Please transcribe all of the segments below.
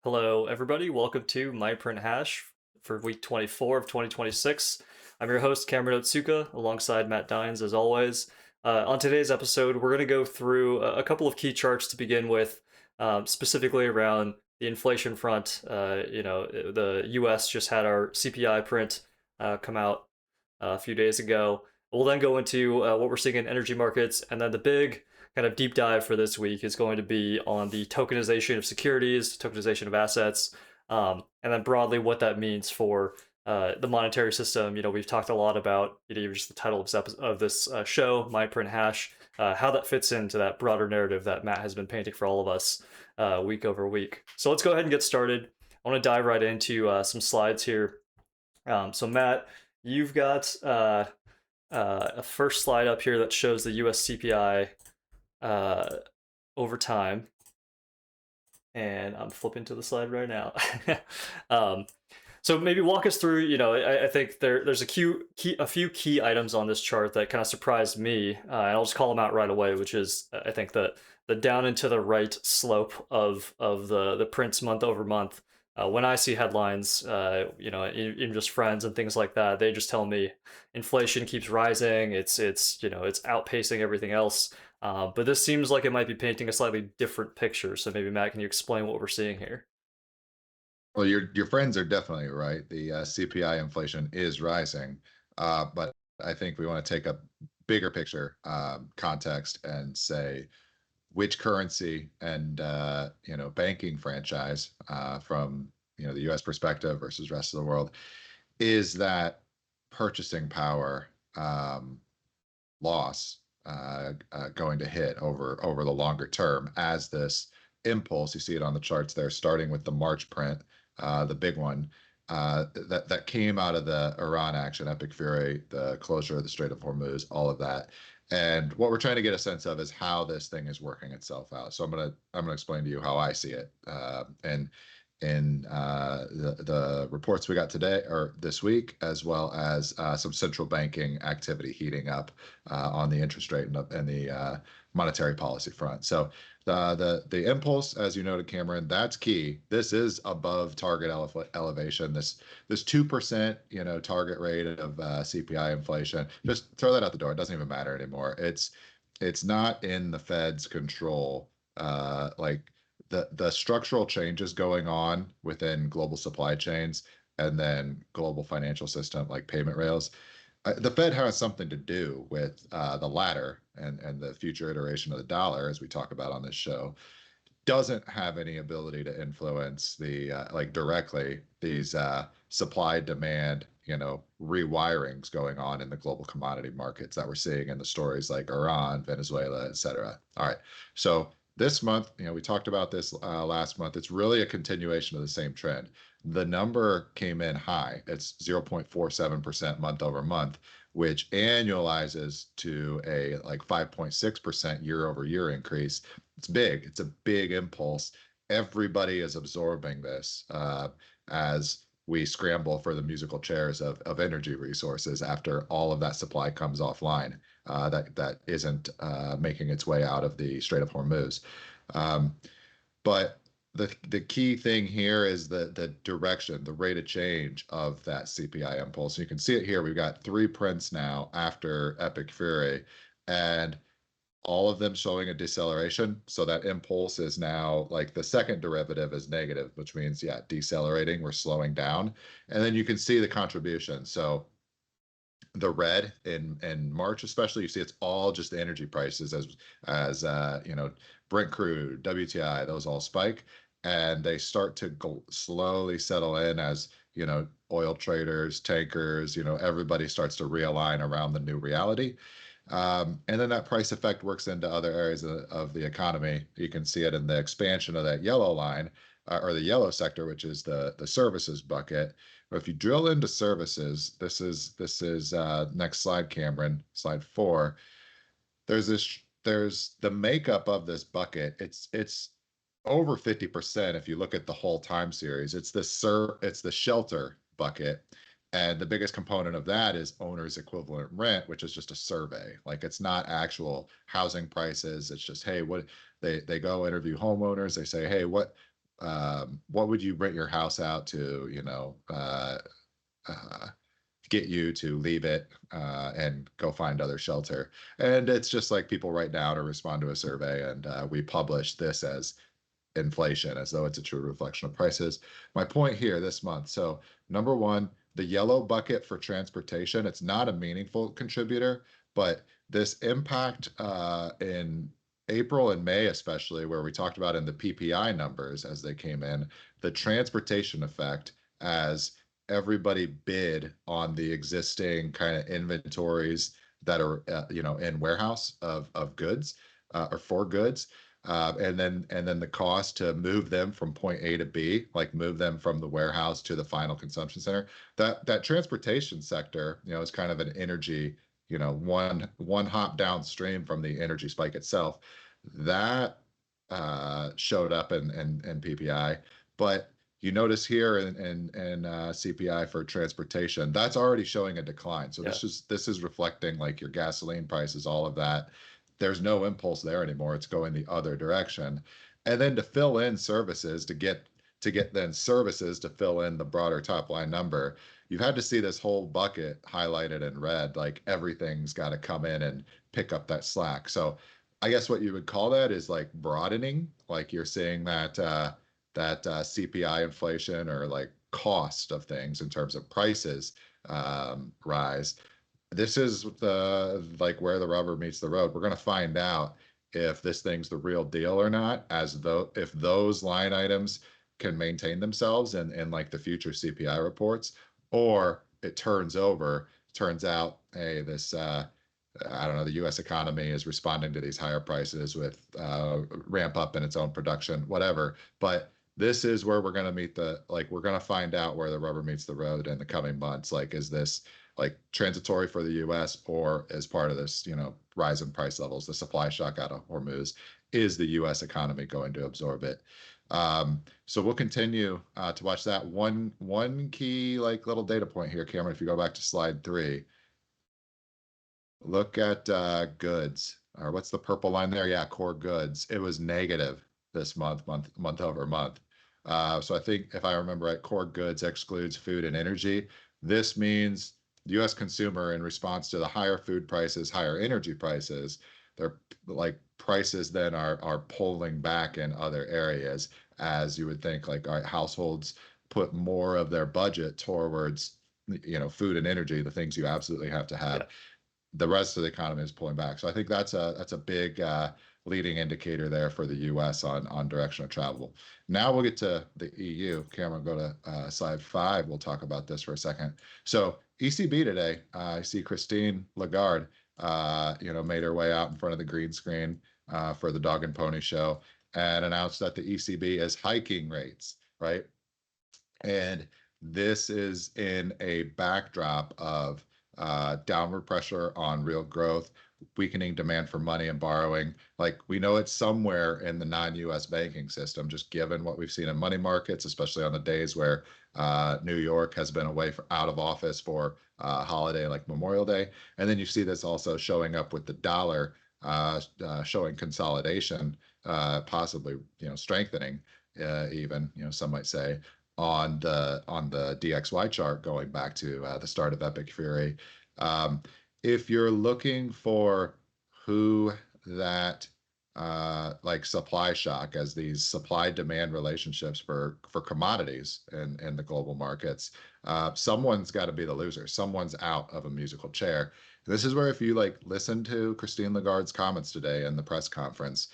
Hello, everybody. Welcome to My Print Hash for week 24 of 2026. I'm your host, Cameron Otsuka, alongside Matt Dines, as always. On today's episode, we're going to go through a couple of key charts to begin with, specifically around the inflation front. The US just had our CPI print come out a few days ago. We'll then go into what we're seeing in energy markets, and then the big kind of deep dive for this week is going to be on the tokenization of securities, tokenization of assets, and then broadly what that means for the monetary system. We've talked a lot about, just the title of this show, My Print Hash, how that fits into that broader narrative that Matt has been painting for all of us week over week. So let's go ahead and get started. I want to dive right into some slides here. So Matt, you've got a first slide up here that shows the US CPI over time, and I'm flipping to the slide right now. So maybe walk us through. I think there's a few key items on this chart that kind of surprised me, and I'll just call them out right away. Which is, I think the down and to the right slope of the prints month over month. When I see headlines, even just friends and things like that, they just tell me inflation keeps rising. It's outpacing everything else. But this seems like it might be painting a slightly different picture. So maybe Matt, can you explain what we're seeing here? Well, your friends are definitely right. The CPI inflation is rising, but I think we want to take a bigger picture context and say which currency and banking franchise from the U.S. perspective versus rest of the world is that purchasing power loss going to hit over the longer term as this impulse. You see it on the charts there, starting with the March print, the big one that came out of the Iran action, Epic Fury, the closure of the Strait of Hormuz, all of that. And what we're trying to get a sense of is how this thing is working itself out. So I'm gonna explain to you how I see it. And in the reports we got today or this week, as well as some central banking activity heating up on the interest rate and the monetary policy front. So the impulse, as you noted, Cameron, that's key. This is above target elevation. This 2% target rate of CPI inflation. Just throw that out the door. It doesn't even matter anymore. It's not in the Fed's control. Like the structural changes going on within global supply chains and then global financial system like payment rails. The Fed has something to do with the latter and the future iteration of the dollar, as we talk about on this show. Doesn't have any ability to influence the directly these supply demand rewirings going on in the global commodity markets that we're seeing in the stories like Iran, Venezuela, etc. All right, so this month, we talked about this last month. It's really a continuation of the same trend. The number came in high. It's 0.47% month over month, which annualizes to a 5.6% year over year increase. It's big. It's a big impulse. Everybody is absorbing this as we scramble for the musical chairs of energy resources after all of that supply comes offline that isn't making its way out of the Strait of Hormuz. But the key thing here is the direction, the rate of change of that CPI impulse. You can see it here. We've got 3 prints now after Epic Fury, and all of them showing a deceleration. So that impulse is now the second derivative is negative, which means, decelerating, we're slowing down. And then you can see the contribution. So the red in March, especially, you see it's all just the energy prices as Brent crude, WTI, those all spike. And they start to slowly settle in as, oil traders, tankers, everybody starts to realign around the new reality. And then that price effect works into other areas of the economy. You can see it in the expansion of that yellow line or the yellow sector, which is the services bucket. But if you drill into services, this is next slide, Cameron, slide 4. There's the makeup of this bucket. It's over 50% if you look at the whole time series. It's the shelter bucket. And the biggest component of that is owner's equivalent rent, which is just a survey. It's not actual housing prices. It's just, hey, what they go interview homeowners. They say, hey, what what would you rent your house out to, uh, get you to leave it and go find other shelter. And it's just like people write down or respond to a survey, and we publish this as inflation as though it's a true reflection of prices. My point here this month. So, number one, the yellow bucket for transportation, it's not a meaningful contributor, but this impact in April and May, especially where we talked about in the PPI numbers as they came in, the transportation effect as everybody bid on the existing kind of inventories that are in warehouse of goods or for goods, and then the cost to move them from point A to B, like move them from the warehouse to the final consumption center. That transportation sector, is kind of an energy, one hop downstream from the energy spike itself. That showed up in PPI, but you notice here in CPI for transportation, that's already showing a decline. So Yeah. this is reflecting like your gasoline prices, all of that. There's no impulse there anymore. It's going the other direction. And then to fill in services to get then services to fill in the broader top line number, you've had to see this whole bucket highlighted in red, like everything's got to come in and pick up that slack. So I guess what you would call that is like broadening, like you're seeing that CPI inflation or like cost of things in terms of prices rise. This is the like where the rubber meets the road. We're going to find out if this thing's the real deal or not, as though if those line items can maintain themselves in like the future CPI reports, or it turns out, hey, this I don't know, the U.S. economy is responding to these higher prices with ramp up in its own production, whatever. But this is where we're going to we're going to find out where the rubber meets the road in the coming months. Like, is this like transitory for the U.S. or as part of this, rise in price levels, the supply shock out of Hormuz? Is the U.S. economy going to absorb it? So we'll continue to watch that. One key like little data point here, Cameron, if you go back to slide 3, look at goods, or what's the purple line there? Yeah, core goods. It was negative this month over month. So I think if I remember right, core goods excludes food and energy. This means the U.S. consumer, in response to the higher food prices, higher energy prices, their like prices then are pulling back in other areas, as you would think, like, all right, households put more of their budget towards food and energy, the things you absolutely have to have. Yeah. The rest of the economy is pulling back. So I think that's a big leading indicator there for the U.S. on direction of travel. Now we'll get to the EU. Cameron, go to slide 5. We'll talk about this for a second. So ECB today, I see Christine Lagarde, made her way out in front of the green screen for the dog and pony show and announced that the ECB is hiking rates, right? And this is in a backdrop of downward pressure on real growth, weakening demand for money and borrowing. Like, we know it's somewhere in the non-US banking system, just given what we've seen in money markets, especially on the days where New York has been out of office for a holiday like Memorial Day. And then you see this also showing up with the dollar showing consolidation, possibly strengthening, even some might say, on the DXY chart going back to the start of Epic Fury. If you're looking for who that like supply shock, as these supply demand relationships for commodities in the global markets, someone's got to be the loser. Someone's out of a musical chair. This is where, if you like listen to Christine Lagarde's comments today in the press conference,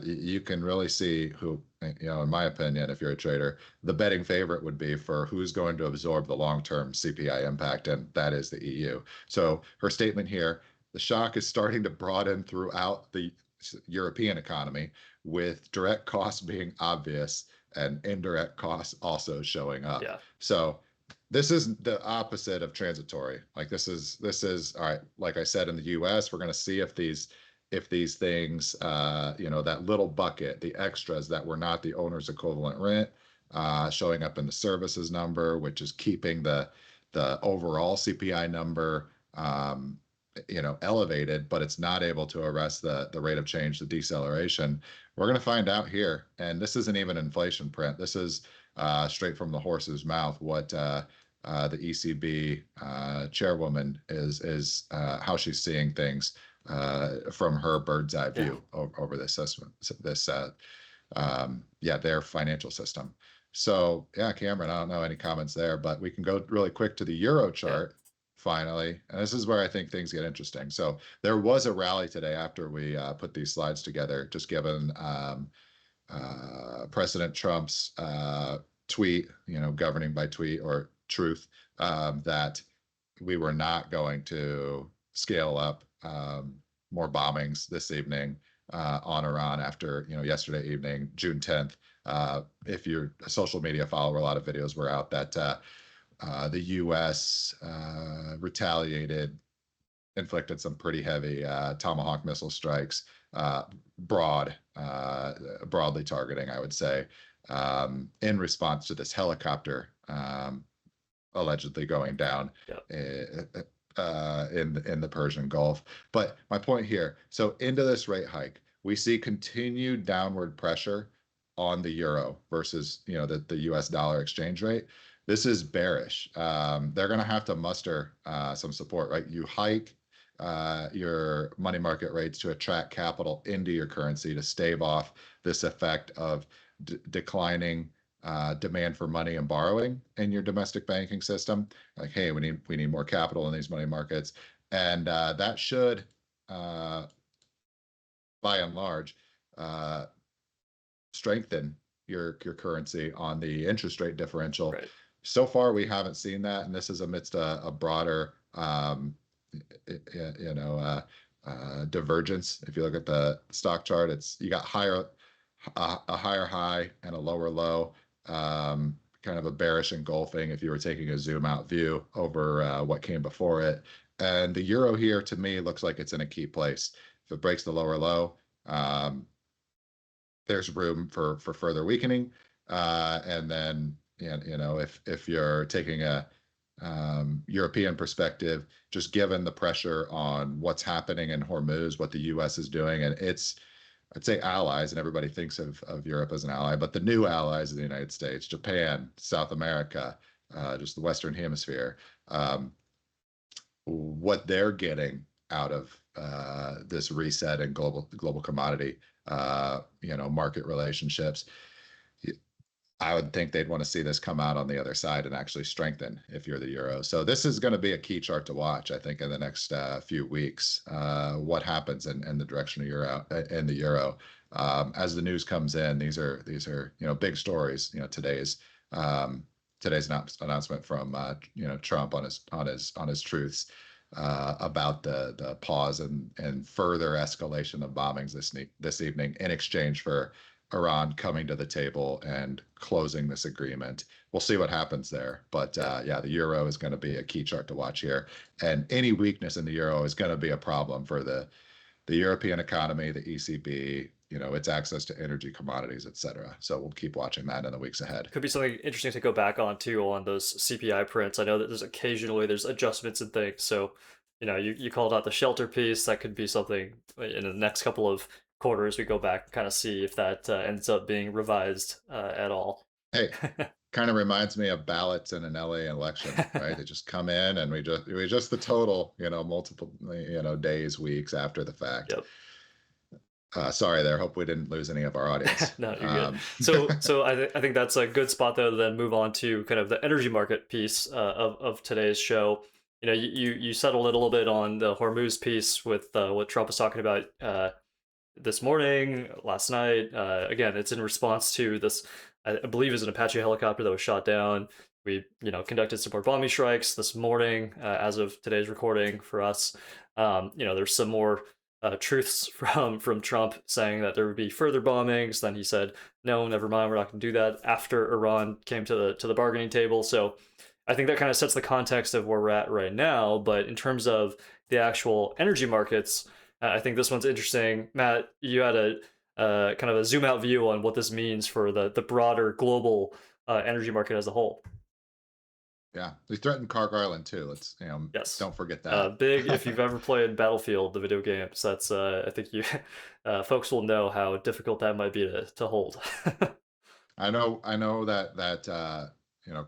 you can really see who, in my opinion, if you're a trader, the betting favorite would be for who's going to absorb the long-term CPI impact, and that is the EU. So her statement here, the shock is starting to broaden throughout the European economy, with direct costs being obvious and indirect costs also showing up. Yeah. So this is the opposite of transitory. Like, this is all right. Like I said, in the US, we're going to see if these things, that little bucket, the extras that were not the owner's equivalent rent, showing up in the services number, which is keeping the overall CPI number elevated, but it's not able to arrest the rate of change, the deceleration. We're going to find out here, and this isn't even inflation print. This is straight from the horse's mouth. What the ECB chairwoman is how she's seeing things from her bird's eye Yeah. view over this system, their financial system. So yeah, Cameron, I don't know any comments there, but we can go really quick to the euro Yeah. chart finally, and this is where I think things get interesting. So there was a rally today after we put these slides together, just given President Trump's tweet, governing by tweet or truth, that we were not going to scale up more bombings this evening on Iran after yesterday evening, June 10th. If you're a social media follower, a lot of videos were out that the U.S. Retaliated, inflicted some pretty heavy Tomahawk missile strikes, broadly targeting, I would say, in response to this helicopter allegedly going down Yeah. in the Persian Gulf. But my point here, so into this rate hike, we see continued downward pressure on the euro versus the U.S. dollar exchange rate. This is bearish. They're going to have to muster some support, right? You hike your money market rates to attract capital into your currency to stave off this effect of declining demand for money and borrowing in your domestic banking system. Like, hey, we need more capital in these money markets, and that should, by and large, strengthen your currency on the interest rate differential. Right. So far, we haven't seen that, and this is amidst a broader, divergence. If you look at the stock chart, you got a higher high and a lower low, kind of a bearish engulfing if you were taking a zoom out view over what came before it. And the euro here, to me, looks like it's in a key place. If it breaks the lower low, there's room for further weakening. And then, if you're taking a European perspective, just given the pressure on what's happening in Hormuz, what the U.S. is doing, and I'd say allies, and everybody thinks of Europe as an ally, but the new allies of the United States, Japan, South America, just the Western Hemisphere, what they're getting out of this reset in global commodity, market relationships. I would think they'd want to see this come out on the other side and actually strengthen if you're the euro. So this is going to be a key chart to watch, I think, in the next few weeks. What happens in the direction of the euro as the news comes in? These are big stories. Today's announcement from Trump on his truths about the pause and further escalation of bombings this evening in exchange for Iran coming to the table and closing this agreement. We'll see what happens there. But the euro is going to be a key chart to watch here. And any weakness in the euro is going to be a problem for the European economy, the ECB, its access to energy, commodities, et cetera. So we'll keep watching that in the weeks ahead. Could be something interesting to go back on too on those CPI prints. I know that there's occasionally adjustments and things. So, you called out the shelter piece. That could be something in the next couple of quarters we go back and kind of see if that ends up being revised at all. Hey, kind of reminds me of ballots in an LA election, right? They just come in and we just the total, multiple, days, weeks after the fact. Yep. Sorry there. Hope we didn't lose any of our audience. No, you're good. So I think that's a good spot though to then move on to kind of the energy market piece of today's show. You settled it a little bit on the Hormuz piece with what Trump was talking about this morning, last night. Again, it's in response to this, I believe, is an Apache helicopter that was shot down. We, conducted some more bombing strikes this morning, as of today's recording for us. There's some more truths from Trump saying that there would be further bombings. Then he said, "No, never mind, we're not going to do that." After Iran came to the bargaining table, so I think that kind of sets the context of where we're at right now. But in terms of the actual energy markets, I think this one's interesting. Matt, you had a kind of a zoom out view on what this means for the broader global energy market as a whole. Yeah, they threatened Cargill Island too. Let's Yes. don't forget that. Big. If you've ever played Battlefield, the video games, that's I think you folks will know how difficult that might be to hold. I know that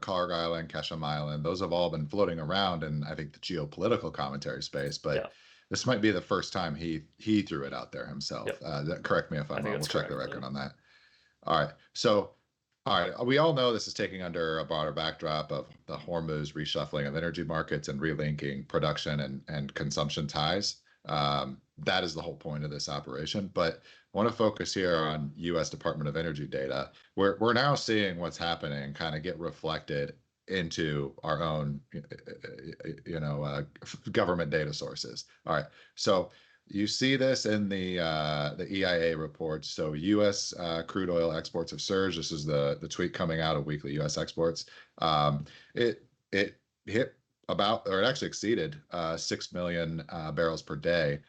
Cargill Island, Ketchum Island, those have all been floating around in I think the geopolitical commentary space, but Yeah. this might be the first time he threw it out there himself. Yep. Correct me if I I'm think wrong. We'll that's check the correct. Yeah. record on that. All right. So, all right. We all know this is taking under a broader backdrop of the Hormuz reshuffling of energy markets and relinking production and consumption ties. That is the whole point of this operation. But I want to focus here on U.S. Department of Energy data. We're now seeing what's happening kind of get reflected into our own, government data sources. All right. So you see this in the EIA reports. So U.S. Crude oil exports have surged. This is the tweet coming out of weekly U.S. exports. It hit about, or it actually exceeded 6 million barrels per day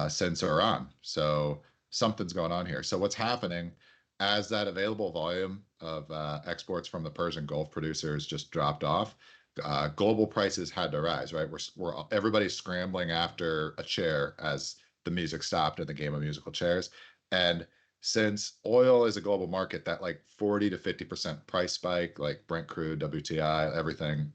since Iran. So something's going on here. So what's happening as that available volume of exports from the Persian Gulf producers just dropped off? Global prices had to rise, right? Everybody's scrambling after a chair as the music stopped in the game of musical chairs. And since oil is a global market, that like 40 to 50% price spike, like Brent crude, WTI, everything,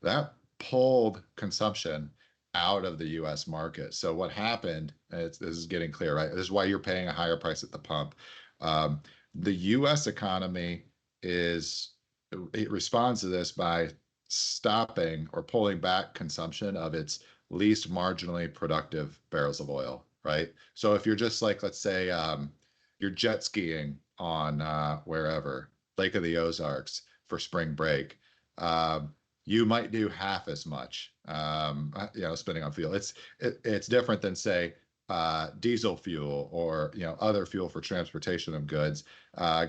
that pulled consumption out of the US market. So what happened, this is getting clear, right? This is why you're paying a higher price at the pump. Um, the US economy it responds to this by stopping or pulling back consumption of its least marginally productive barrels of oil, right? So if you're just like, let's say, you're jet skiing on wherever, Lake of the Ozarks for spring break, you might do half as much, spending on fuel. It's different than say diesel fuel or other fuel for transportation of goods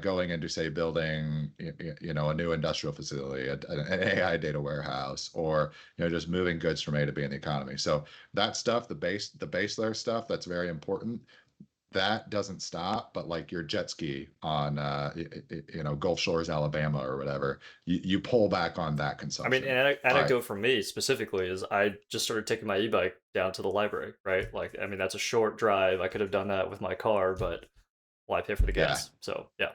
going into say building a new industrial facility, an AI data warehouse, or just moving goods from A to B in the economy. So that stuff, the base layer stuff, that's very important. That doesn't stop, but like your jet ski on Gulf Shores, Alabama or whatever, you pull back on that I mean, consumption. an All right. anecdote for me specifically is I just started taking my e-bike down to the library, right? Like, I mean, that's a short drive. I could have done that with my car, but why pay for the Yeah. gas? So, yeah.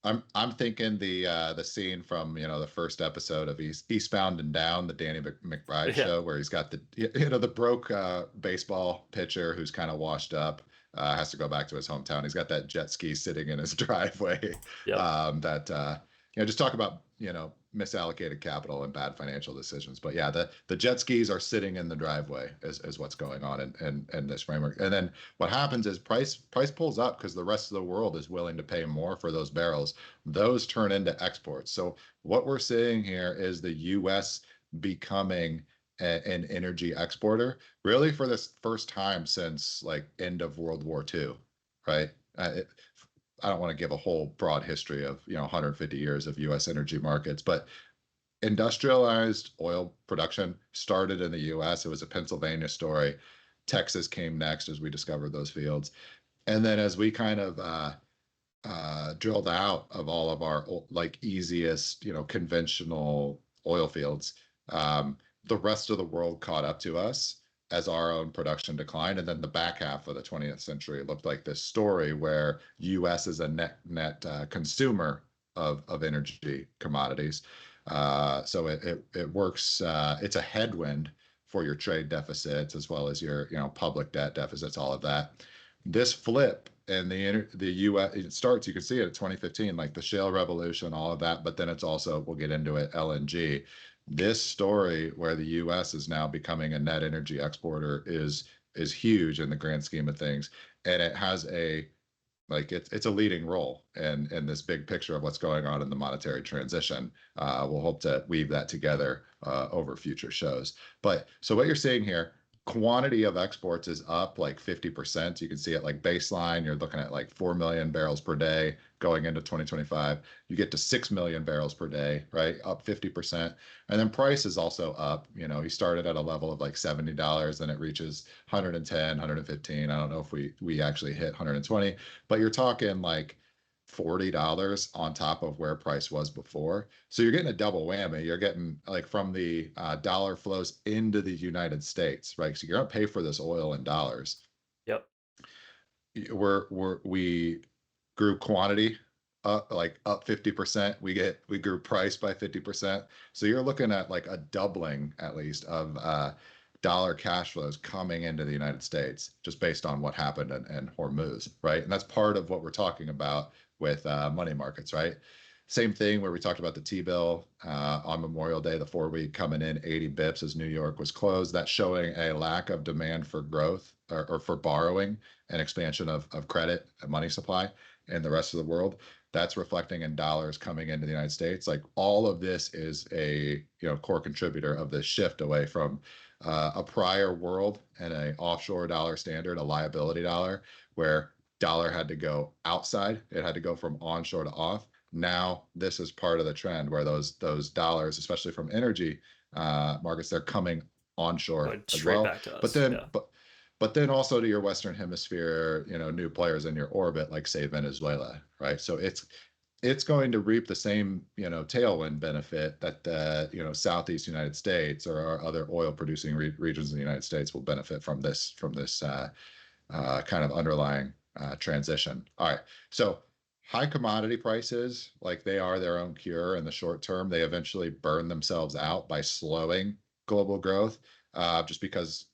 I'm thinking the scene from the first episode of Eastbound and Down, the Danny McBride Yeah. show, where he's got the broke baseball pitcher who's kind of washed up, has to go back to his hometown. He's got that jet ski sitting in his driveway. Yep. That just talk about misallocated capital and bad financial decisions. But yeah, the jet skis are sitting in the driveway is what's going on in this framework. And then what happens is price pulls up because the rest of the world is willing to pay more for those barrels. Those turn into exports. So what we're seeing here is the U.S. becoming an energy exporter, really for this first time since like end of World War II, right? I don't want to give a whole broad history of 150 years of U.S. energy markets, but industrialized oil production started in the U.S. It was a Pennsylvania story. Texas came next as we discovered those fields, and then as we kind of drilled out of all of our like easiest, conventional oil fields, the rest of the world caught up to us as our own production declined. And then the back half of the 20th century looked like this story where U.S. is a net consumer of energy commodities. So it works. It's a headwind for your trade deficits as well as your public debt deficits, all of that. This flip and the U.S. it starts. You can see it at 2015, like the shale revolution, all of that. But then it's also, we'll get into it, LNG. This story where the U.S. is now becoming a net energy exporter is huge in the grand scheme of things, and it has it's a leading role in this big picture of what's going on in the monetary transition. We'll hope to weave that together over future shows. But so what you're seeing here, quantity of exports is up like 50%. You can see it like baseline. You're looking at like 4 million barrels per day going into 2025. You get to 6 million barrels per day, right? Up 50%. And then price is also up. He started at a level of like $70, then it reaches 110, 115. I don't know if we actually hit 120, but you're talking like $40 on top of where price was before. So you're getting a double whammy. You're getting like from the dollar flows into the United States, right? So you're gonna pay for this oil in dollars. Yep. We grew quantity up like up 50%. We grew price by 50%. So you're looking at like a doubling at least of dollar cash flows coming into the United States just based on what happened in Hormuz, right? And that's part of what we're talking about with money markets, right? Same thing where we talked about the T-bill on Memorial Day, the 4-week coming in 80 bips as New York was closed. That's showing a lack of demand for growth or for borrowing and expansion of credit and money supply in the rest of the world. That's reflecting in dollars coming into the United States. Like all of this is a core contributor of this shift away from a prior world and a offshore dollar standard, a liability dollar, where dollar had to go outside. It had to go from onshore to off. Now this is part of the trend where those dollars, especially from energy markets, they're coming onshore Going as straight well. back to But us. then, Yeah. but then also to your Western Hemisphere, new players in your orbit, like say Venezuela, right? So it's going to reap the same, tailwind benefit that the, Southeast United States or our other oil producing regions in the United States will benefit from this kind of underlying transition. All right, so high commodity prices, like they are their own cure in the short term. They eventually burn themselves out by slowing global growth, just because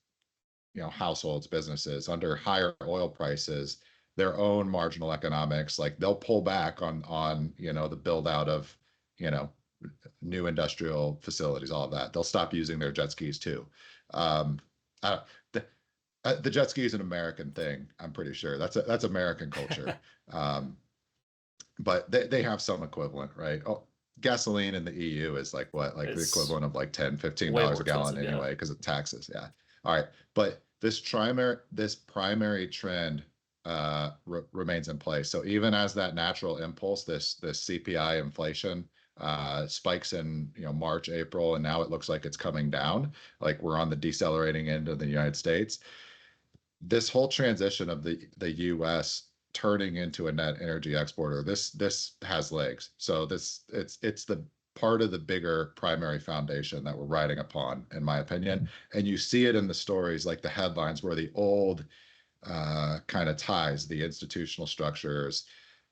households, businesses under higher oil prices, their own marginal economics, like they'll pull back on the build out of you know new industrial facilities, all of that. They'll stop using their jet skis too. Um, the, the jet ski is an American thing. I'm pretty sure that's American culture. Um, but they have some equivalent, right? Oh, gasoline in the EU is like what, like the It's equivalent of like 10, way $15 more a gallon expensive. Yeah. anyway, because of taxes. Yeah. All right. But this primary trend remains in place. So even as that natural impulse, this CPI inflation spikes in March, April, and now it looks like it's coming down. Like we're on the decelerating end of the United States. This whole transition of the U.S. turning into a net energy exporter, this has legs. So it's the part of the bigger primary foundation that we're riding upon, in my opinion. And you see it in the stories, like the headlines, where the old kind of ties, the institutional structures,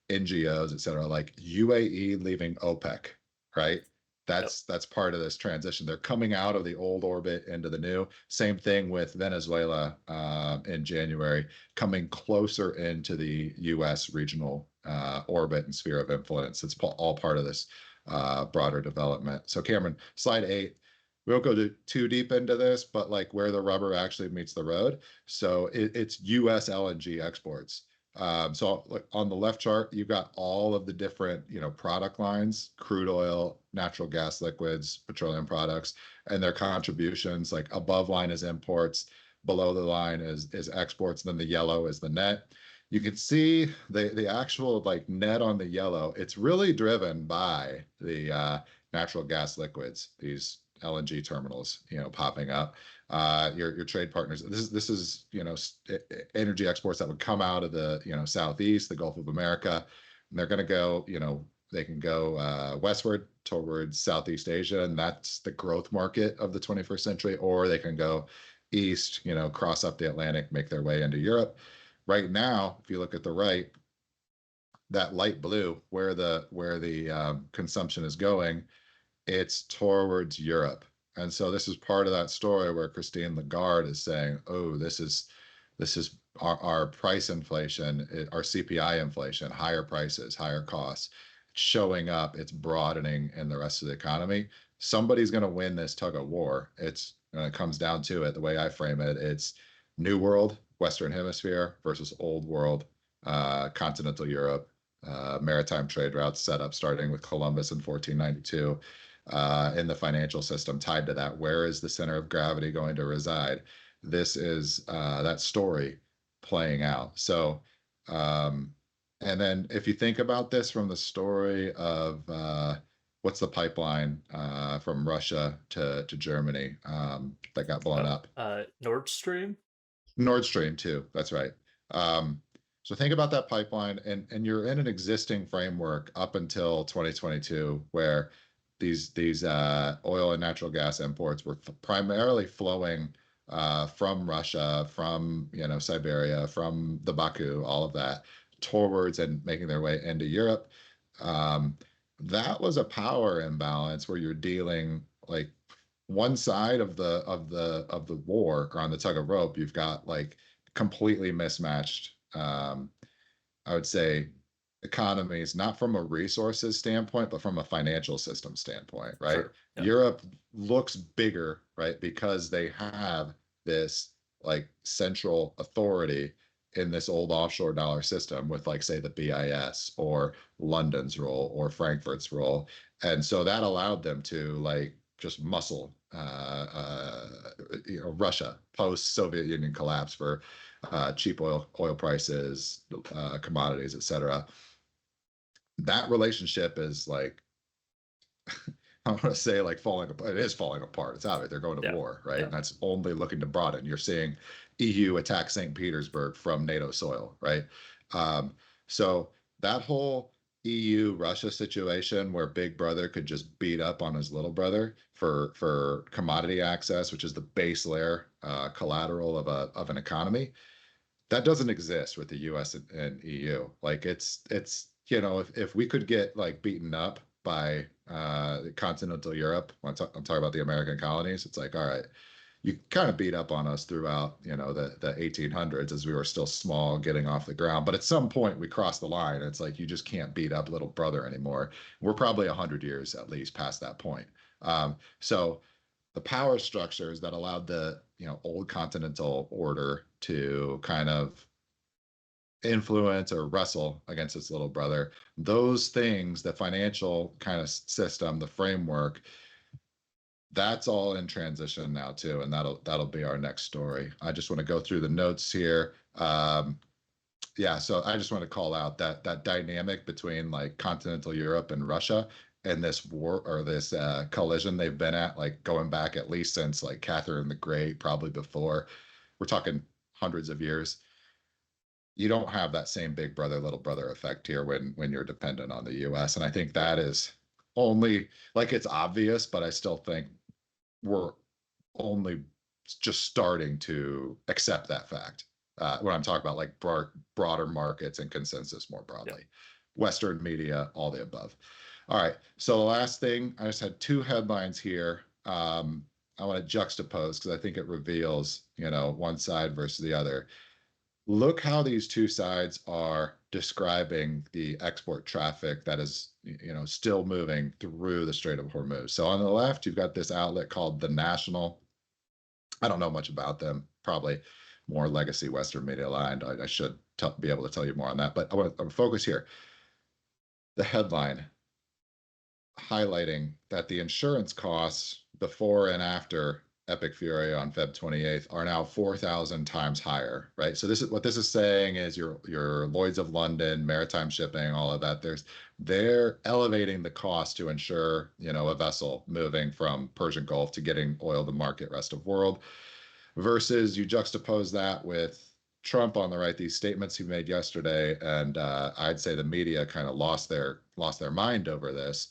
NGOs, et cetera, like UAE leaving OPEC, right? Yep. That's part of this transition. They're coming out of the old orbit into the new. Same thing with Venezuela in January, coming closer into the U.S. regional orbit and sphere of influence. It's all part of this broader development. So Cameron, slide 8. We won't go too deep into this, but like where the rubber actually meets the road. So it's U.S. LNG exports. So like on the left chart, you've got all of the different, product lines: crude oil, natural gas liquids, petroleum products, and their contributions. Like above line is imports, below the line is exports, then the yellow is the net. You can see the actual like net on the yellow. It's really driven by the natural gas liquids, these LNG terminals, popping up. Your trade partners. This is energy exports that would come out of the southeast, the Gulf of America, and they're going to go. They can go westward towards Southeast Asia, and that's the growth market of the 21st century, or they can go east, cross up the Atlantic, make their way into Europe. Right now, if you look at the right, that light blue, where the consumption is going, it's towards Europe. And so this is part of that story where Christine Lagarde is saying, "Oh, this is our price inflation, our CPI inflation, higher prices, higher costs, it's showing up, it's broadening in the rest of the economy. Somebody's going to win this tug of war." It's when it comes down to it, the way I frame it, it's New World, Western Hemisphere versus Old World, continental Europe, maritime trade routes set up starting with Columbus in 1492. In the financial system tied to that. Where is the center of gravity going to reside? This is that story playing out. So, and then if you think about this from the story of what's the pipeline from Russia to Germany that got blown Oh, up? Nord Stream. Nord Stream 2. That's right. Um, So think about that pipeline, and you're in an existing framework up until 2022, where these oil and natural gas imports were primarily flowing from Russia, from Siberia, from the Baku, all of that, towards and making their way into Europe. Um, that was a power imbalance where you're dealing like one side of the war or on the tug of rope, you've got like completely mismatched, I would say, economies, not from a resources standpoint, but from a financial system standpoint, right? Sure. Yeah. Europe looks bigger, right? Because they have this like central authority in this old offshore dollar system with like say the BIS or London's role or Frankfurt's role. And so that allowed them to like just muscle Russia post Soviet Union collapse for cheap oil prices, commodities, etc. That relationship is like I want to say like falling apart. It is falling apart. It's out of it. They're going to Yeah. war, right? Yeah. And that's only looking to broaden. You're seeing EU attack St. Petersburg from NATO soil, right? Um, so that whole EU Russia situation where Big Brother could just beat up on his little brother for commodity access, which is the base layer collateral of an economy, that doesn't exist with the US and EU. Like it's if we could get like beaten up by continental Europe, I'm talking about the American colonies, it's like, all right, you kind of beat up on us throughout, the 1800s as we were still small, getting off the ground. But at some point, we crossed the line. And it's like you just can't beat up little brother anymore. We're probably 100 years at least past that point. So the power structures that allowed the old continental order to kind of influence or wrestle against its little brother, those things, the financial kind of system, the framework, that's all in transition now too, and that'll be our next story. I just want to go through the notes here. Yeah, so I just want to call out that dynamic between like continental Europe and Russia and this war or this collision they've been at, like going back at least since like Catherine the Great, probably before. We're talking hundreds of years. You don't have that same big brother little brother effect here when you're dependent on the US, and I think Yeah. that is only like it's obvious, but I still think we're only just starting to accept that fact when I'm talking about like broader markets and consensus more Yeah. broadly. Western media, all the above. All right. So the last thing, I just had two headlines here. I want to juxtapose because I think it reveals, one side versus the other. Look how these two sides are describing the export traffic that is, still moving through the Strait of Hormuz. So on the left, you've got this outlet called The National. I don't know much about them, probably more legacy Western media aligned. I should be able to tell you more on that, but I want to focus here. The headline highlighting that the insurance costs before and after Epic Fury on Feb 28th are now 4,000 times higher, right? So this is what this is saying is your Lloyd's of London, maritime shipping, all of that. They're elevating the cost to insure, a vessel moving from Persian Gulf to getting oil to market rest of world. Versus you juxtapose that with Trump on the right, these statements he made yesterday, and I'd say the media kind of lost their mind over this.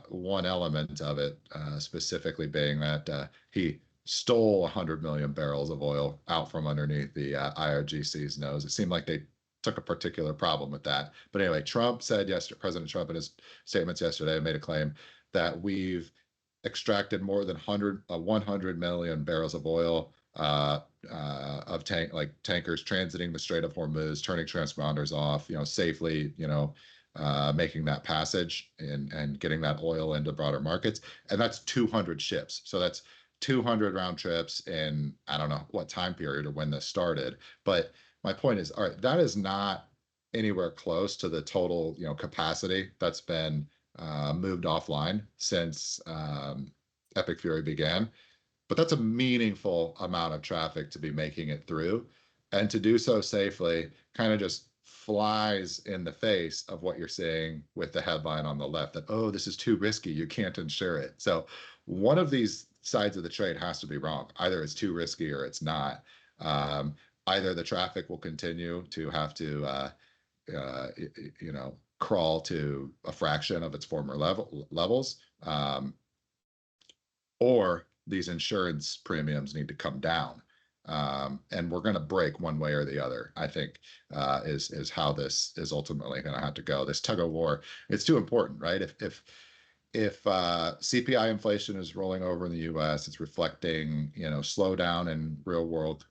One element of it specifically being that he stole 100 million barrels of oil out from underneath the IRGC's nose. It seemed like they took a particular problem with that. But anyway, Trump said yesterday, President Trump in his statements yesterday made a claim that we've extracted more than 100 million barrels of oil of tankers transiting the Strait of Hormuz, turning transponders off, safely, making that passage and getting that oil into broader markets. And that's 200 ships. So that's 200 round trips in, I don't know what time period or when this started. But my point is, all right, that is not anywhere close to the total, capacity that's been moved offline since Epic Fury began. But that's a meaningful amount of traffic to be making it through. And to do so safely kind of just flies in the face of what you're seeing with the headline on the left that, oh, this is too risky, you can't insure it. So one of these sides of the trade has to be wrong. Either it's too risky or it's not. either the traffic will continue to have to crawl to a fraction of its former levels, or these insurance premiums need to come down. And we're going to break one way or the other, I think, is how this is ultimately going to have to go. This tug of war, it's too important, right? If CPI inflation is rolling over in the U.S., it's reflecting, slowdown in real world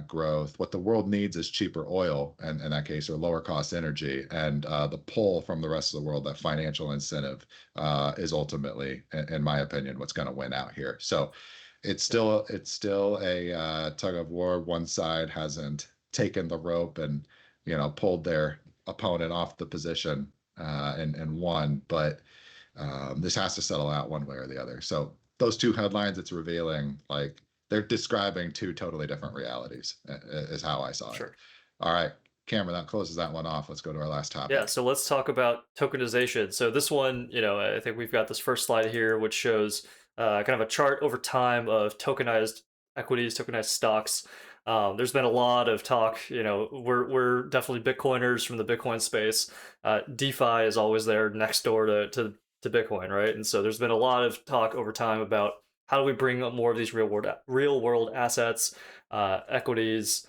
growth. What the world needs is cheaper oil, and in that case, or lower cost energy. And the pull from the rest of the world, that financial incentive, is ultimately, in my opinion, what's going to win out here. So it's still a tug of war. One side hasn't taken the rope and pulled their opponent off the position and won, but this has to settle out one way or the other. So those two headlines, it's revealing like they're describing two totally different realities, is how I saw it. Sure. All right, Cameron, that closes that one off. Let's go to our last Yeah, topic. so let's talk about tokenization. So this one, I think we've got this first slide here, which shows kind of a chart over time of tokenized equities, tokenized stocks. There's been a lot of talk. We're definitely Bitcoiners from the Bitcoin space. DeFi is always there next door to Bitcoin, right? And so there's been a lot of talk over time about how do we bring up more of these real world assets, equities,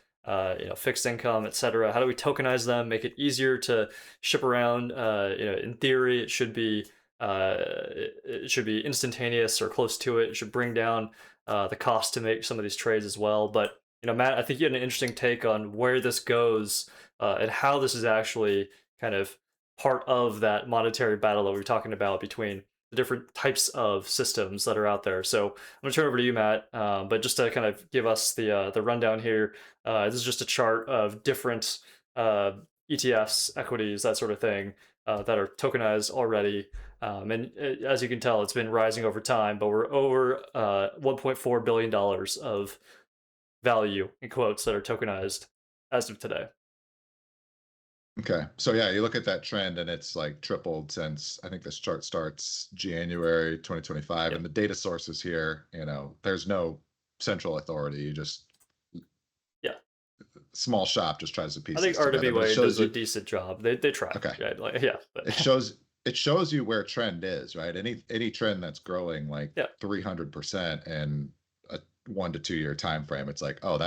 fixed income, etc. How do we tokenize them, make it easier to ship around? In theory, it should be instantaneous or close to it. It should bring down the cost to make some of these trades as well. But Matt, I think you had an interesting take on where this goes and how this is actually kind of part of that monetary battle that we were talking about between the different types of systems that are out there. So I'm going to turn over to you, Matt. But just to kind of give us the rundown here, this is just a chart of different ETFs, equities, that sort of thing, that are tokenized already. And as you can tell, it's been rising over time, but we're over $1.4 billion of value, in quotes, that are tokenized as of today. Okay. So yeah, you look at that trend and it's like tripled since I think this chart starts January 2025. Yep. And the data sources here, there's no central authority. You just Yeah. small shop just tries to I piece think this together, but it RWA does shows a you. decent job. They try. Okay. Yeah, yeah. But it shows you where trend is, right? Any trend that's growing like yeah. 300% in a 1 to 2 year time frame, it's like, oh,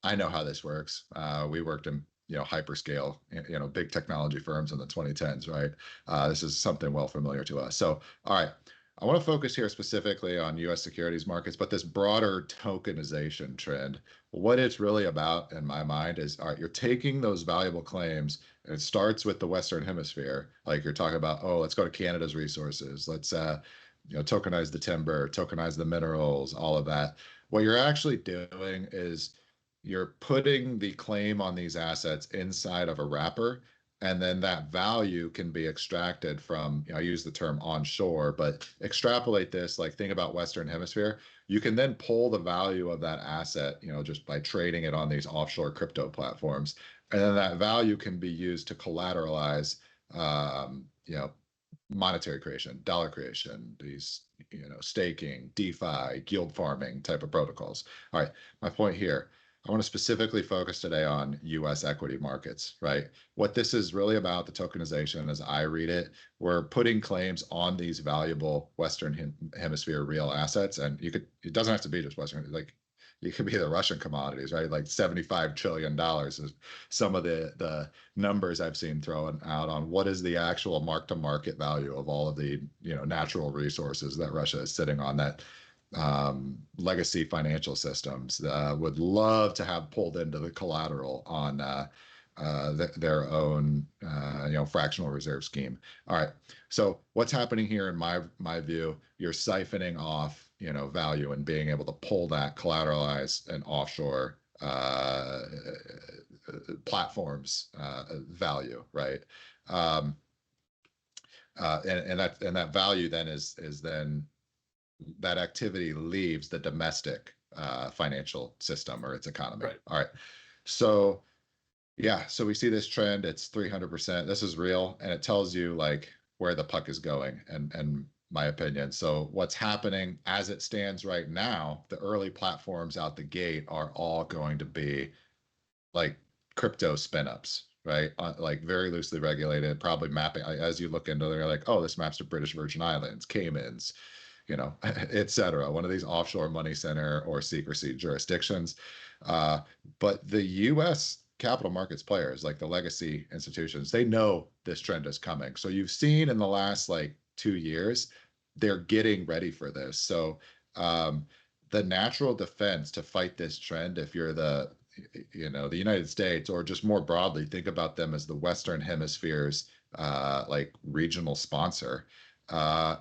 I know how this works. We worked in hyperscale, big technology firms in the 2010s, right? This is something well familiar to us. So, all right, I want to focus here specifically on U.S. securities markets, but this broader tokenization trend. What it's really about, in my mind, is all right, you're taking those valuable claims, and it starts with the Western Hemisphere. Like you're talking about, oh, let's go to Canada's resources. Let's tokenize the timber, tokenize the minerals, all of that. What you're actually doing is you're putting the claim on these assets inside of a wrapper, and then that value can be extracted from, I use the term onshore, but extrapolate this, like think about Western Hemisphere. You can then pull the value of that asset, just by trading it on these offshore crypto platforms. And then that value can be used to collateralize, monetary creation, dollar creation, these, staking, DeFi, yield farming type of protocols. All right, my point here, I want to specifically focus today on US equity markets, right? What this is really about, the tokenization, as I read it, we're putting claims on these valuable Western Hemisphere real assets. And it doesn't have to be just Western, like it could be the Russian commodities, right? Like $75 trillion is some of the numbers I've seen thrown out on what is the actual mark-to-market value of all of the natural resources that Russia is sitting on, that legacy financial systems would love to have pulled into the collateral on their own fractional reserve scheme. All right. So what's happening here, in my view, you're siphoning off value and being able to pull that collateralized and offshore platforms value, right? And that value then is then that activity leaves the domestic financial system or its economy. Right. All right. So yeah, so we see this trend. It's 300%. This is real, and it tells you like where the puck is going, and my opinion. So what's happening as it stands right now, the early platforms out the gate are all going to be like crypto spin-ups, right? Like very loosely regulated, probably mapping as you look into, they're like, oh, this maps to British Virgin Islands, Caymans, et cetera, one of these offshore money center or secrecy jurisdictions. Uh, but the US capital markets players, like the legacy institutions, they know this trend is coming. So you've seen in the last like 2 years, they're getting ready for this. So the natural defense to fight this trend, if you're the United States, or just more broadly, think about them as the Western Hemisphere's like regional sponsor,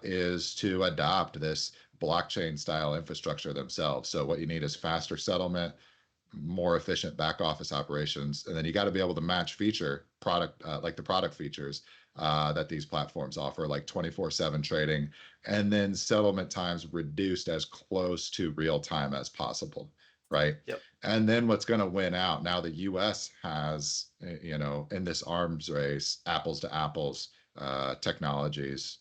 is to adopt this blockchain style infrastructure themselves. So what you need is faster settlement, more efficient back office operations, and then you got to be able to match feature product like the product features that these platforms offer, like 24/7 trading, and then settlement times reduced as close to real time as possible, right? Yep. And then what's going to win out now? The U.S. has, in this arms race, apples to apples technologies,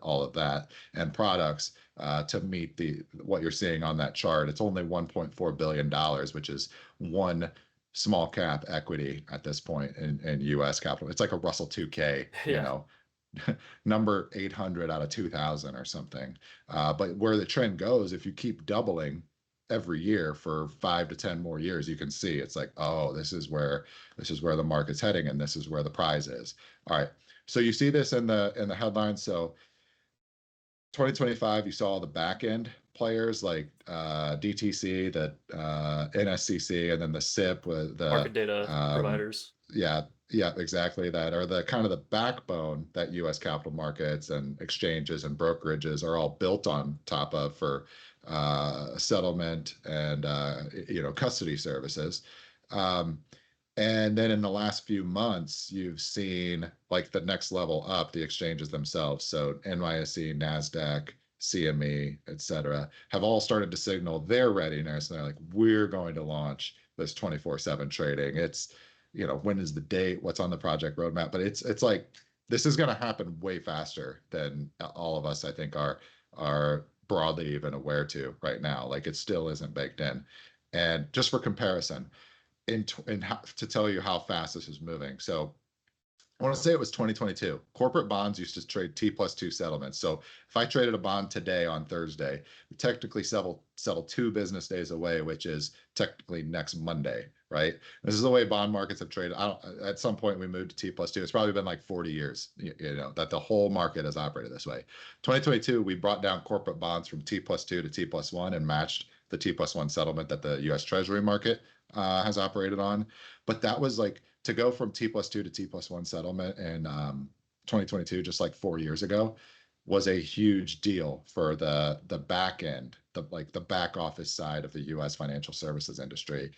all of that, and products to meet what you're seeing on that chart. It's only $1.4 billion, which is one small cap equity at this point in US capital. It's like a Russell 2K, Yeah. number 800 out of 2000 or something. But where the trend goes, if you keep doubling every year for 5 to 10 more years, you can see it's like, oh, this is where the market's heading, and this is where the prize is. All right. So you see this in the headlines. So 2025, you saw the back end players like DTC, the NSCC, and then the SIP with Market the data providers. yeah, yeah, exactly, that are the kind of the backbone that U.S. capital markets and exchanges and brokerages are all built on top of for settlement and custody services. Um, and then in the last few months, you've seen like the next level up, the exchanges themselves. So NYSE, NASDAQ, CME, et cetera, have all started to signal their readiness. And they're like, we're going to launch this 24/7 trading. It's, when is the date? What's on the project roadmap? But it's like, this is going to happen way faster than all of us, I think, are broadly even aware to right now. Like it still isn't baked in. And just for comparison, to tell you how fast this is moving. So I want to say it was 2022. Corporate bonds used to trade T+2 settlements. So if I traded a bond today on Thursday, we technically settle 2 business days away, which is technically next Monday, right? This is the way bond markets have traded. At some point we moved to T+2. It's probably been like 40 years, that the whole market has operated this way. 2022, we brought down corporate bonds from T+2 to T+1 and matched the T+1 settlement that the U.S. Treasury market has operated on. But that was like, to go from T+2 to T+1 settlement in 2022, just like 4 years ago, was a huge deal for the back end, the back office side of the U.S. financial services industry.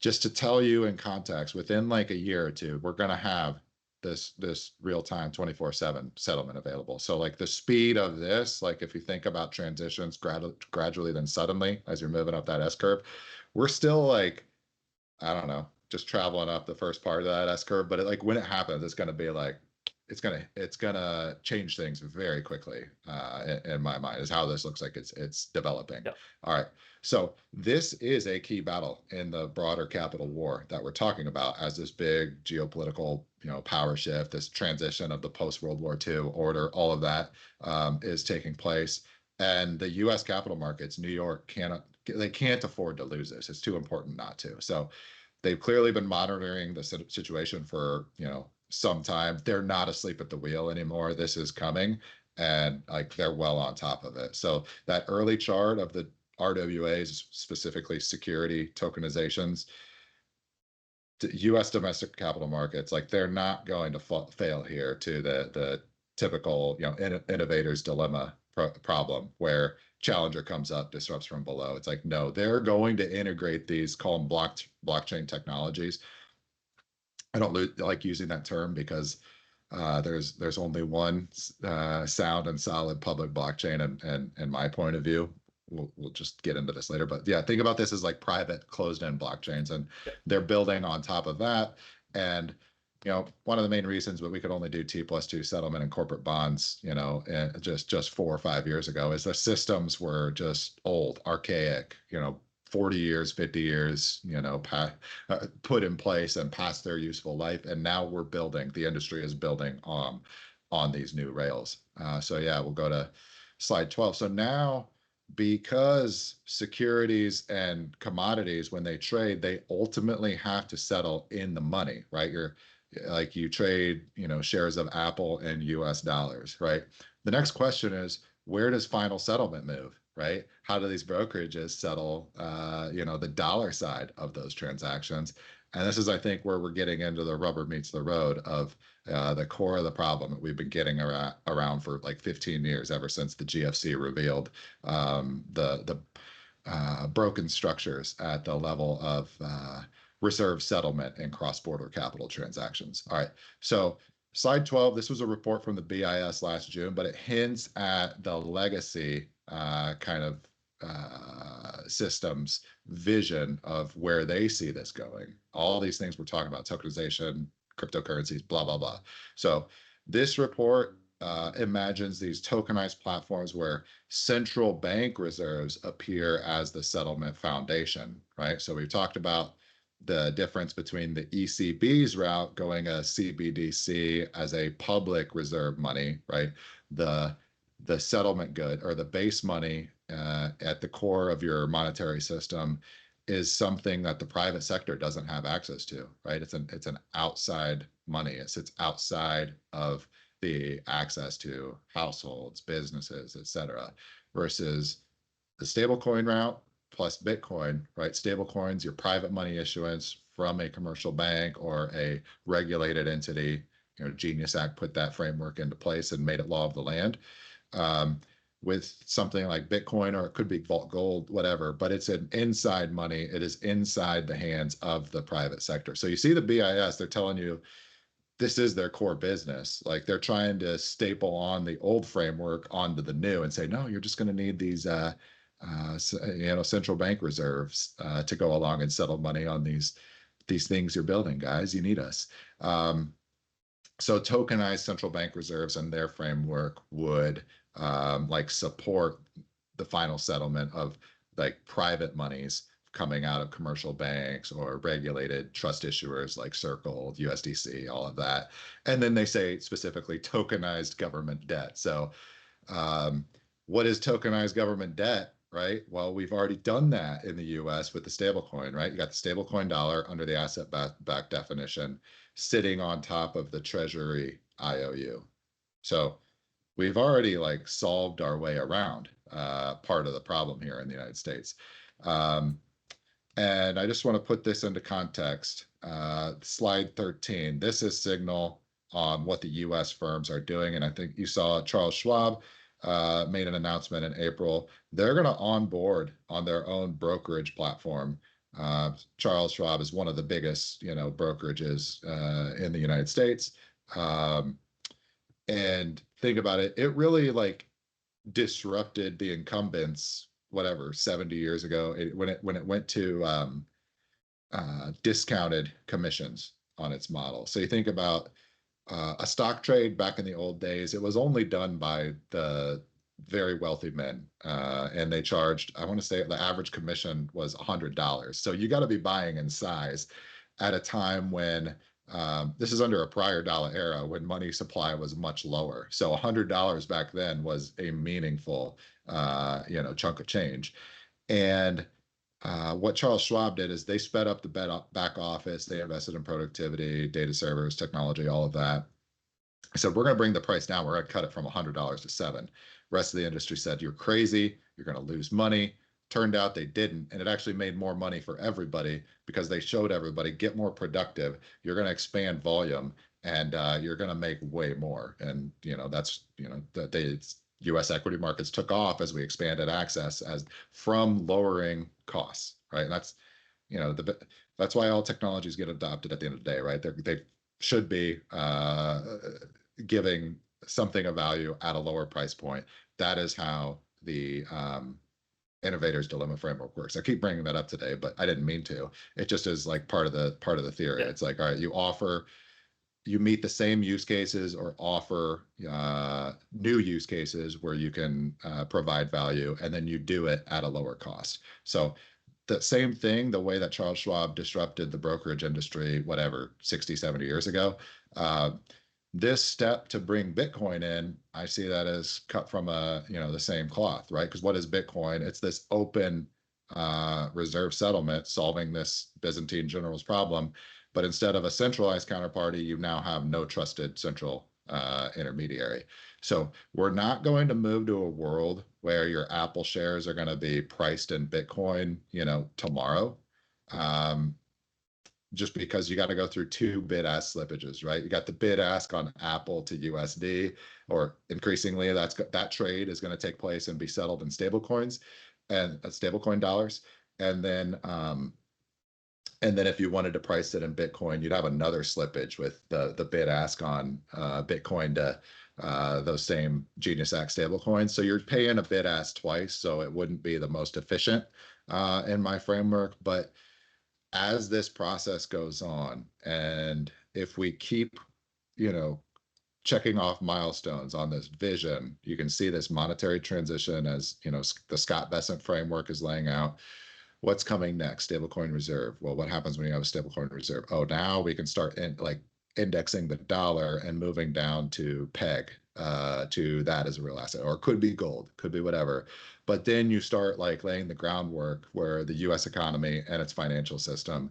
Just to tell you in context, within like a year or two, we're going to have this real-time 24/7 settlement available. So like the speed of this, like if you think about transitions gradually then suddenly as you're moving up that S curve, we're still like, I don't know, just traveling up the first part of that S curve. But like when it happens, it's going to be like, it's gonna change things very quickly. In my mind, is how this looks like it's developing. Yep. All right. So this is a key battle in the broader capital war that we're talking about as this big geopolitical, power shift, this transition of the post World War II order, all of that is taking place. And the U.S. capital markets, New York, can't afford to lose this. It's too important not to. So they've clearly been monitoring the situation for, some time. They're not asleep at the wheel anymore. This is coming, and like they're well on top of it. So that early chart of the RWAs, specifically security tokenizations, U.S. domestic capital markets, like they're not going to fail here to the typical, innovator's dilemma problem where challenger comes up, disrupts from below. It's like, no, they're going to integrate these, call them blockchain technologies. I don't like using that term because there's only one sound and solid public blockchain, and in my point of view, we'll just get into this later. But yeah, think about this as like private closed-end blockchains, and they're building on top of that. And one of the main reasons that we could only do T+2 settlement and corporate bonds, just 4 or 5 years ago, is the systems were just old, archaic, 40 years, 50 years, put in place and past their useful life. And now the industry is building on these new rails. So yeah, we'll go to slide 12. So now, because securities and commodities, when they trade, they ultimately have to settle in the money, right? You trade, shares of Apple in US dollars, right? The next question is, where does final settlement move, right? How do these brokerages settle, the dollar side of those transactions? And this is, I think, where we're getting into the rubber meets the road of the core of the problem that we've been getting around for like 15 years, ever since the GFC revealed the broken structures at the level of reserve settlement and cross-border capital transactions. All right, so slide 12, this was a report from the BIS last June, but it hints at the legacy kind of systems vision of where they see this going. All these things we're talking about, tokenization, cryptocurrencies, blah, blah, blah. So this report imagines these tokenized platforms where central bank reserves appear as the settlement foundation, right? So we've talked about the difference between the ECB's route going a CBDC as a public reserve money, right? The settlement good, or the base money at the core of your monetary system, is something that the private sector doesn't have access to, right? It's an outside money. It sits outside of the access to households, businesses, et cetera, versus the stablecoin route plus Bitcoin, right? Stablecoins, your private money issuance from a commercial bank or a regulated entity. Genius Act put that framework into place and made it law of the land. With something like Bitcoin, or it could be vault gold, whatever, but it's an inside money. It is inside the hands of the private sector. So you see the BIS, they're telling you this is their core business. Like, they're trying to staple on the old framework onto the new and say, no, you're just going to need these central bank reserves to go along and settle money on these things you're building, guys. You need us. So tokenized central bank reserves and their framework would support the final settlement of like private monies coming out of commercial banks or regulated trust issuers like Circle, USDC, all of that. And then they say specifically tokenized government debt. So what is tokenized government debt, right? Well, we've already done that in the US with the stablecoin, right? You got the stablecoin dollar under the asset-backed definition sitting on top of the Treasury IOU. So we've already solved our way around part of the problem here in the United States. And I just want to put this into context. Slide 13, this is signal on what the US firms are doing. And I think you saw Charles Schwab made an announcement in April. They're going to onboard on their own brokerage platform. Charles Schwab is one of the biggest, brokerages in the United States. And think about it, it really disrupted the incumbents, 70 years ago, when it went to discounted commissions on its model. So you think about a stock trade back in the old days, it was only done by the very wealthy men, and they charged, I want to say the average commission was $100. So you got to be buying in size at a time when this is under a prior dollar era, when money supply was much lower. So $100 back then was a meaningful chunk of change. And what Charles Schwab did is they sped up the back office. They invested in productivity, data servers, technology, all of that. I said, we're going to bring the price down. We're going to cut it from $100 to $7. Rest of the industry said, you're crazy. You're going to lose money. Turned out they didn't. And it actually made more money for everybody, because they showed everybody, get more productive. You're going to expand volume, and you're going to make way more. And, that's, U.S. equity markets took off as we expanded access from lowering costs, right? And that's, that's why all technologies get adopted at the end of the day, right? They should be giving something of value at a lower price point. That is how the innovator's dilemma framework works. I keep bringing that up today, but I didn't mean to. It just is part of the theory. Yeah. It's all right, you meet the same use cases or offer new use cases where you can provide value, and then you do it at a lower cost. So the same thing, the way that Charles Schwab disrupted the brokerage industry, whatever, 60, 70 years ago. Uh, this step to bring Bitcoin in, I see that as cut from the same cloth, right? Because what is Bitcoin? It's this open reserve settlement solving this Byzantine general's problem. But instead of a centralized counterparty, you now have no trusted central intermediary. So we're not going to move to a world where your Apple shares are going to be priced in Bitcoin, tomorrow. Um, just because you got to go through two bid ask slippages, right? You got the bid ask on Apple to USD, or increasingly that trade is going to take place and be settled in stable coins and stablecoin dollars. And then if you wanted to price it in Bitcoin, you'd have another slippage with the bid ask on Bitcoin to those same Genius Act stablecoins. So you're paying a bid ask twice, so it wouldn't be the most efficient in my framework. But as this process goes on, and if we keep, checking off milestones on this vision, you can see this monetary transition as, the Scott Bessent framework is laying out. What's coming next? Stablecoin reserve. Well, what happens when you have a stablecoin reserve? Oh, now we can start indexing the dollar and moving down to peg to that as a real asset, or it could be gold, could be whatever. But then you start laying the groundwork where the U.S. economy and its financial system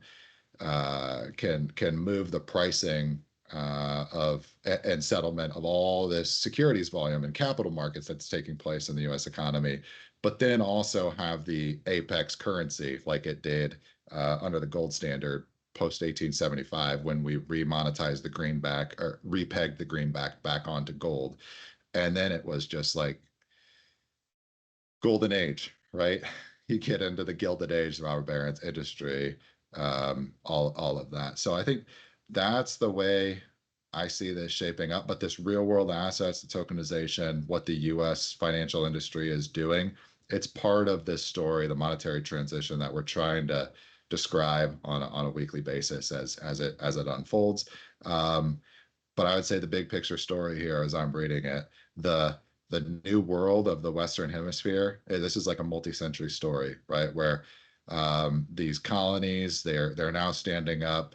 can move the pricing of and settlement of all this securities volume and capital markets that's taking place in the U.S. economy, but then also have the apex currency like it did under the gold standard post 1875 when we remonetized the greenback or repegged the greenback back onto gold. And then it was just like golden age, right? You get into the Gilded Age, robber barons industry, all of that. So I think that's the way I see this shaping up. But this real world assets, the tokenization, what the U.S. financial industry is doing, it's part of this story, the monetary transition that we're trying to describe on a weekly basis as it unfolds. But I would say the big picture story here, as I'm reading it, the new world of the Western Hemisphere. This is like a multi-century story, right? Where these colonies, they're now standing up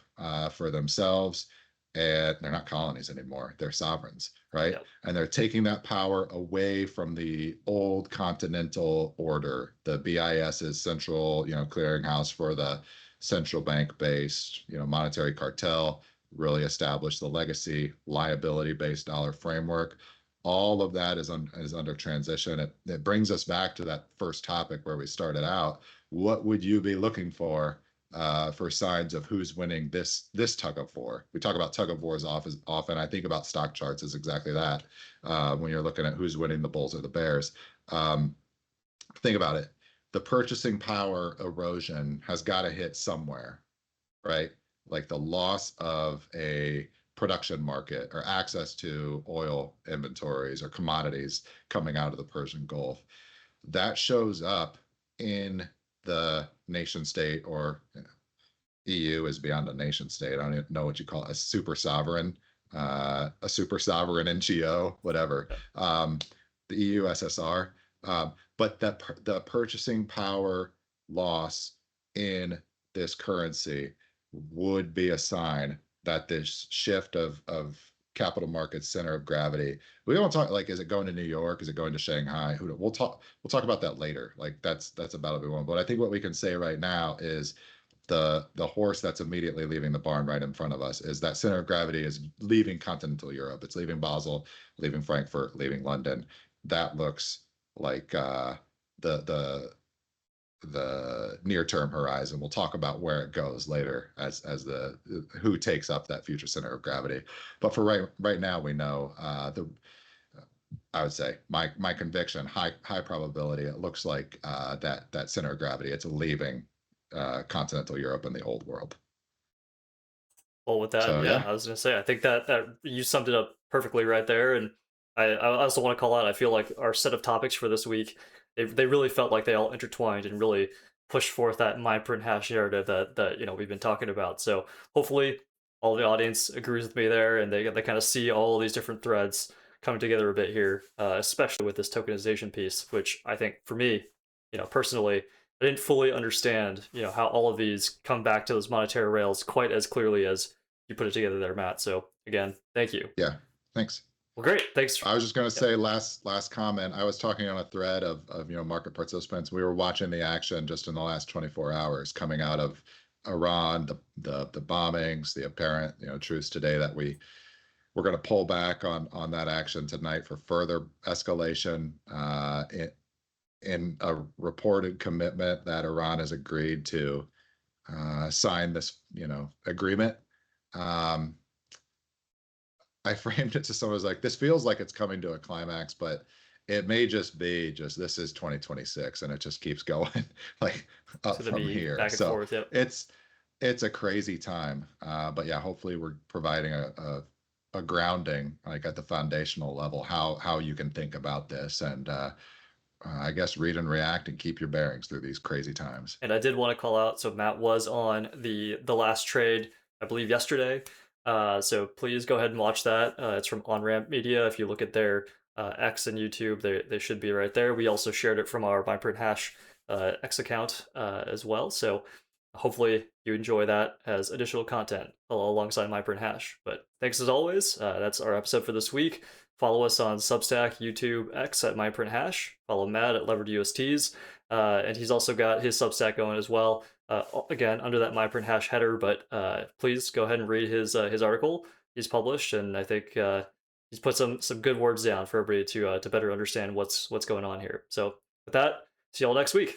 for themselves, and they're not colonies anymore. They're sovereigns, right? Yep. And they're taking that power away from the old continental order, the BIS's central, clearinghouse for the central bank-based, monetary cartel, really established the legacy liability-based dollar framework. All of that is under transition. It brings us back to that first topic where we started out. What would you be looking for signs of who's winning this tug of war? We talk about tug of wars often. I think about stock charts as exactly that. When you're looking at who's winning the bulls or the bears, think about it. The purchasing power erosion has got to hit somewhere, right? Like the loss of a production market or access to oil inventories or commodities coming out of the Persian Gulf. That shows up in the nation state, or EU is beyond a nation state. I don't even know what you call it, a super sovereign NGO, whatever, Yep. the EU SSR. But the purchasing power loss in this currency would be a sign that this shift of capital markets center of gravity. We don't talk is it going to New York? Is it going to Shanghai? We'll talk about that later. That's about everyone. But I think what we can say right now is the horse that's immediately leaving the barn right in front of us is that center of gravity is leaving continental Europe. It's leaving Basel, leaving Frankfurt, leaving London. That looks like the near-term horizon. We'll talk about where it goes later as the who takes up that future center of gravity. But for right now, we know I would say my conviction, high probability. It looks like that center of gravity. It's leaving continental Europe and the old world. Well, with that, So yeah, yeah, I was gonna say, I think that you summed it up perfectly right there. And I also want to call out, I feel like our set of topics for this week, they really felt like they all intertwined and really pushed forth that my print hash narrative that we've been talking about. So hopefully all the audience agrees with me there, and they kind of see all these different threads coming together a bit here, especially with this tokenization piece, which I think for me, personally, I didn't fully understand, how all of these come back to those monetary rails quite as clearly as you put it together there, Matt. So again, thank you. Yeah, thanks. Well, great. Thanks. I was just going to Yep. say last comment. I was talking on a thread of market participants. We were watching the action just in the last 24 hours coming out of Iran, the bombings, the apparent truce today that we're going to pull back on that action tonight for further escalation. In a reported commitment that Iran has agreed to sign this agreement. Um, I framed it to someone who's like, this feels like it's coming to a climax, but it may just be this is 2026 and it just keeps going like It's up gonna from be here. back and So forth. Yep. it's it's a crazy time. But yeah, hopefully we're providing a grounding like at the foundational level, how you can think about this and I guess read and react and keep your bearings through these crazy times. And I did want to call out. So Matt was on the last trade, I believe, yesterday. So please go ahead and watch that. It's from On Ramp Media. If you look at their X and YouTube, they should be right there. We also shared it from our MyPrint Hash X account as well. So hopefully you enjoy that as additional content alongside MyPrint Hash. But thanks as always. That's our episode for this week. Follow us on Substack, YouTube, X at MyPrint Hash. Follow Matt at Levered USTs. And he's also got his Substack going as well. Again, under that MyPrint Hash header, but please go ahead and read his article he's published, and I think he's put some good words down for everybody to better understand what's going on here. So with that, see y'all next week.